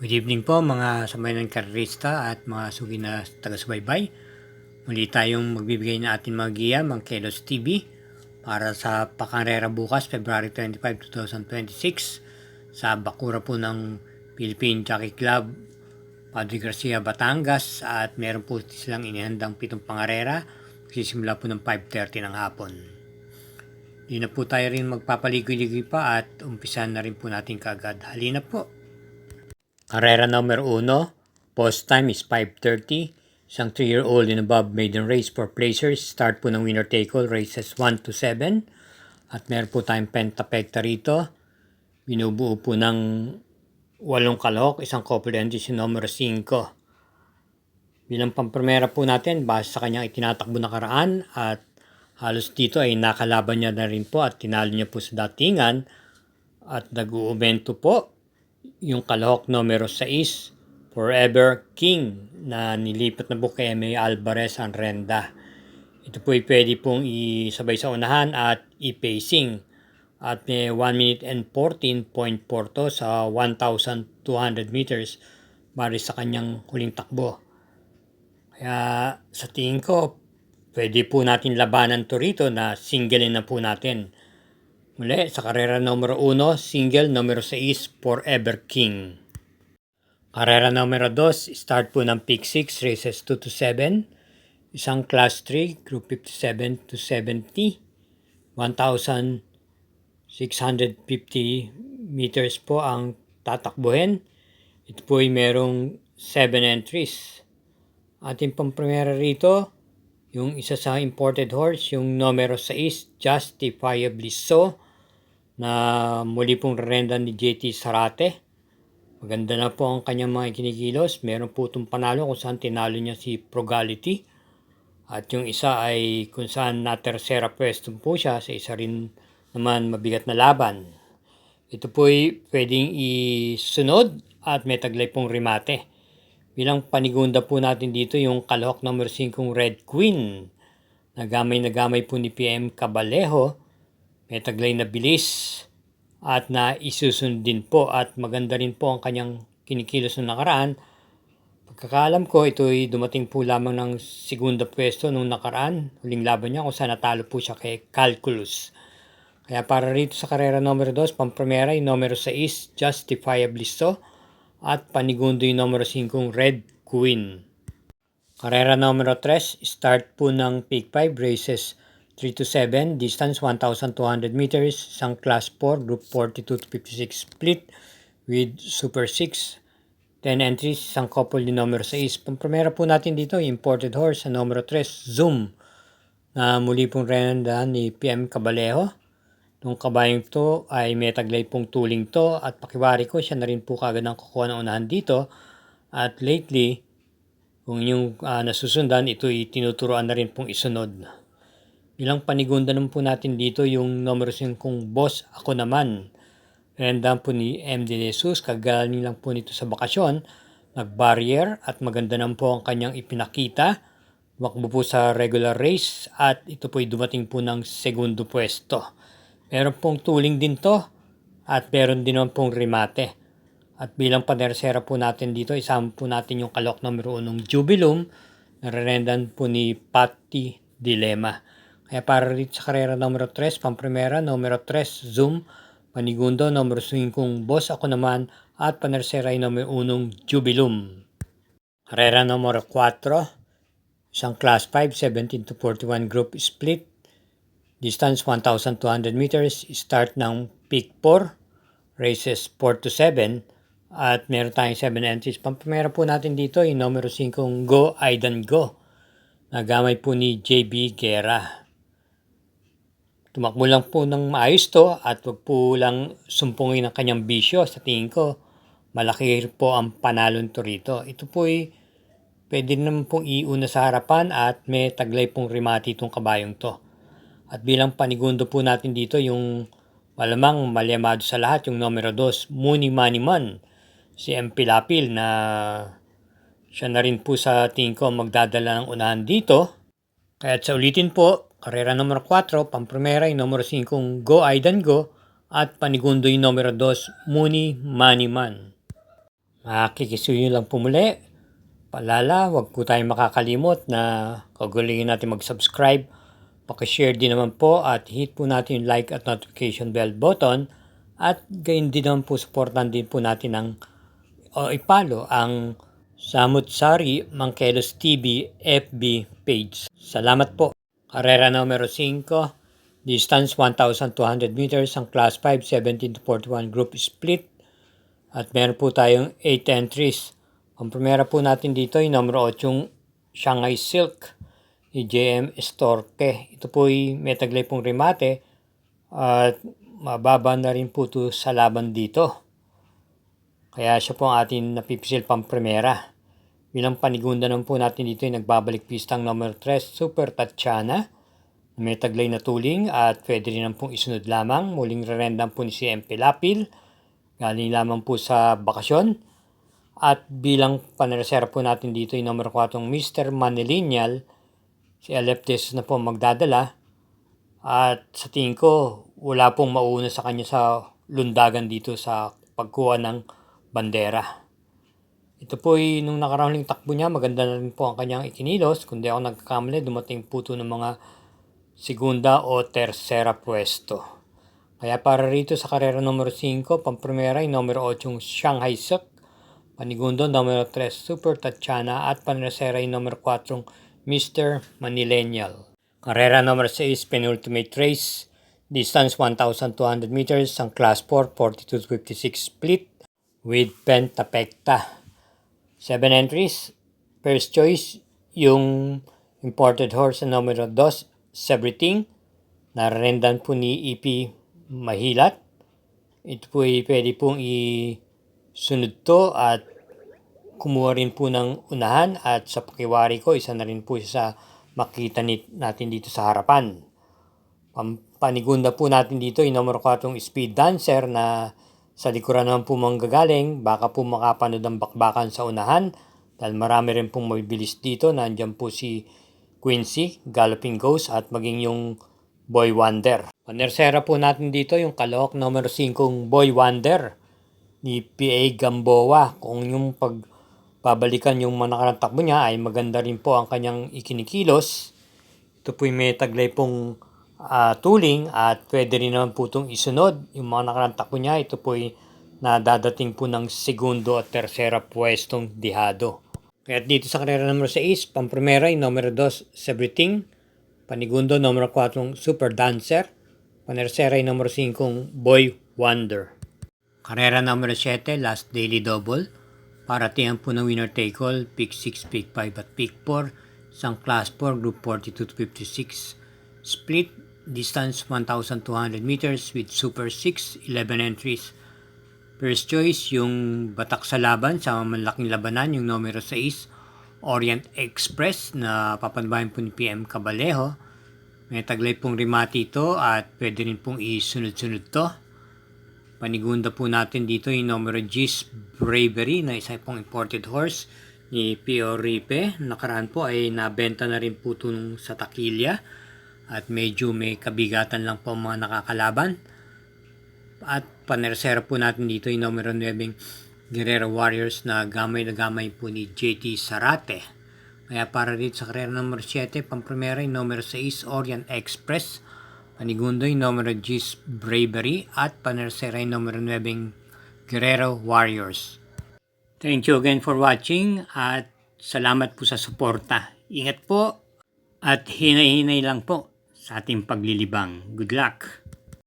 Good evening po mga sambayanang karerista at mga sugi na taga-subaybay. Muli tayong magbibigay ng ating mga giya, mga Kelos TV para sa pakarera bukas, February 25, 2026 sa bakura po ng Philippine Jockey Club, Padre Garcia, Batangas, at meron po silang inihandang 7 pangarera. Sisimula po ng 5:30 ng hapon. Di na po tayo rin magpapaligoy-ligoy pa at umpisan na rin po natin kaagad. Halina po! Carrera number 1, post time is 5:30. Isang 3-year-old and above maiden race for placers. Start po ng winner take all races 1 to 7. At meron po tayong pentapekta rito. Binubuo po ng 8 kalahok, isang couple entry si numero 5. Bilang pampremera po natin, base sa kanyang itinatakbo na karaan at halos dito ay nakalaban niya na rin po at tinalo niya po sa datingan at nag-uumento po yung kalahok numero 6, Forever King, na nilipat na po kay M.A. Alvarez ang renda. Ito po ay pwede pong isabay sa unahan at i-pacing. At may 1 minute and 14.4 sa 1,200 meters bari sa kanyang huling takbo. Kaya sa tingin ko, pwede po natin labanan to rito na singlein na po natin. Muli, sa karera numero 1, single numero 6, Forever King. Karera numero 2, start po ng pick 6, races 2 to 7. Isang class 3, group 57 to 70. 1,650 meters po ang tatakbuhin. Ito po ay merong 7 entries. Ating pampremera rito, yung isa sa imported horse, yung numero 6, Justifiably So, na muli pong rerenda ni JT Sarate. Maganda na po ang kanyang mga kinikilos. Meron po itong panalo kung saan tinalo niya si Progality. At yung isa ay kung saan na tersera pwesto po siya sa isa rin naman mabigat na laban. Ito po ay pwedeng isunod at may taglay pong remate. Bilang panigunda po natin dito yung kalahok number 5 Red Queen. Nagamay po ni PM Cabalejo. May taglay na bilis at na isusundin po at maganda rin po ang kanyang kinikilos ng nakaraan. Pagkakaalam ko, ito ay dumating po lamang ng segunda pwesto nung nakaraan. Huling laban niya kung saan natalo po siya kay Calculus. Kaya para rito sa karera numero 2, pampremera yung numero 6, Justifiably So, at panigundo yung numero 5, Red Queen. Karera numero 3, start po ng pick 5, races 3 to 7, distance 1,200 meters, isang class 4, group 42 to 56 split with super 6, 10 entries, isang couple ni numero 6. Pampremera po natin dito, imported horse sa numero 3, Zoom, na muli pong renda ni PM Cabalejo. Nung kabayong to ay may taglay pong tuling to at pakiwari ko, siya na rin po kagad ang kukuha ng unahan dito. At lately, kung yung nasusundan, ito ay tinuturoan na rin pong isunod. Bilang panigunda naman po natin dito yung numero 5 Boss Ako Naman. Renda po ni M. De Jesus, kagaling lang po nito sa bakasyon. Nag-barrier at maganda naman po ang kanyang ipinakita. Tumakbo po sa regular race at ito po ay dumating po ng segundo pwesto. Meron pong tuling din to at meron din naman pong remate. At bilang panersera po natin dito, isama po natin yung kalok numero 1 Jubilum na rerendan po ni Patti Dilema. Kaya para rito sa karera numero 3, pampremera, numero 3, Zoom, panigundo, numero 5, Boss Ako Naman, at panersera ay numero 1, Jubilum. Karera numero 4, isang class 5, 17 to 41 group split, distance 1,200 meters, start ng pick 4, races 4 to 7, at meron tayong 7 entries. Pampremera po natin dito yung numero 5, Go Aidan Go, nagamay po ni JB Guerra. Tumakbo lang po ng maayos to at wag po lang sumpungin ang kanyang bisyo. Sa tingin ko, malaki po ang panalo nito rito. Ito po ay pwede naman pong iuna sa harapan at may taglay pong remati itong kabayong to. At bilang panigundo po natin dito yung malamang malyamado sa lahat yung numero 2, Muni Money Man, si M. Pilapil na siya na rin po sa tingin ko magdadala ng unahan dito. Kaya sa ulitin po, karera numero 4, pampremera yung numero 5, Go Aidan Go, at panigundo yung numero 2, Muni Money Man. Kikisuyo lang po muli. Paalala, huwag po tayong makakalimot na kagulingin natin mag-subscribe. Pakishare din naman po at hit po natin yung like at notification bell button. At gayon din naman po, supportan din po natin ipalo ang Samut Sari Mangkelos TV FB page. Salamat po. Karera numero 5, distance 1,200 meters, ang class 5, 17 to 41 group split. At meron po tayong 8 entries. Ang primera po natin dito ay numero 8, Shanghai Silk ni JM Estorque. Ito po ay may taglay pong remate at mababa na rin po ito sa laban dito. Kaya siya po ang ating napipisil pang primera. Bilang panigunda naman po natin dito ay nagbabalik pistang numero 3, Super Tatiana. May taglay na tuling at pwede rin naman pong isunod lamang. Muling rerendang po ni si MP Lapil. Galing lamang po sa bakasyon. At bilang panresera po natin dito ay numero 4, Mr. Manilinial. Si Aleptes na po magdadala. At sa tingin ko, wala pong mauna sa kanya sa lundagan dito sa pagkuha ng bandera. Ito po ay nung nakaraang takbo niya, maganda na rin po ang kanyang ikinilos. Kundi ako nagkakamali, dumating po ito ng mga segunda o tersera pwesto. Kaya para rito sa karera numero 5, pamprimera ay numero 8, Shanghai Silk. Panigundo, numero 3, Super Tatiana. At panresera ay numero 4, Mr. Manilenial. Karera numero 6, penultimate race. Distance 1,200 meters. Ang class 4, 42-56 split with pentapekta. 7 entries. First choice, yung imported horse na numero 2, Everything. Nararendan po ni EP Mahilat. Ito po ay pwede pong isunod to at kumuha rin po ng unahan. At sa pakiwari ko, isa na rin po sa makita natin dito sa harapan. Panigunda po natin dito ay numero 4, Speed Dancer na sa likuran naman po manggagaling. Baka po makapanood ang bakbakan sa unahan dahil marami rin pong mabibilis dito. Nandiyan po si Quincy, Galloping Ghost at maging yung Boy Wonder. Panersera po natin dito yung kalahok numero 5, Boy Wonder ni PA Gamboa. Kung yung pagbabalikan yung mga nakarang takbo niya ay maganda rin po ang kanyang ikinikilos. Ito po may taglay pong tuling at pwede rin naman po itong isunod. Yung mga nakarang takbo niya, ito po ay nadadating po ng segundo at tersera pwestong dihado. Kaya dito sa karera numero 6, pamprimera ay numero 2, Everything. Panigundo, numero 4, Super Dancer. Panersera ay numero 5, Boy Wonder. Karera numero 7, last daily double. Paratingan po ng winner take all, pick 6, pick 5 at pick 4. Isang class 4, group 42-56. Split, distance 1,200 meters with Super 6, 11 entries. First choice, yung batak sa laban sa malaking labanan, yung numero 6, Orient Express na papanbayan po ni PM Cabalejo. May taglay pong remate ito at pwede rin pong isunod-sunod to. Panigunda po natin dito yung numero G's Bravery na isa pong imported horse ni P.O. Ripe. Nakaraan po ay nabenta na rin po ito sa Takilya at medyo may kabigatan lang po mga nakakalaban. At panersera po natin dito yung numero 9, Guerrero Warriors na gamay po ni JT Sarate. Kaya para dito sa karera numero 7, pamprimera yung numero 6, Orient Express. Panigundo yung numero G's Bravery at panersera yung numero 9, Guerrero Warriors. Thank you again for watching at salamat po sa suporta. Ingat po at hinay-hinay lang po sa ating paglilibang. Good luck!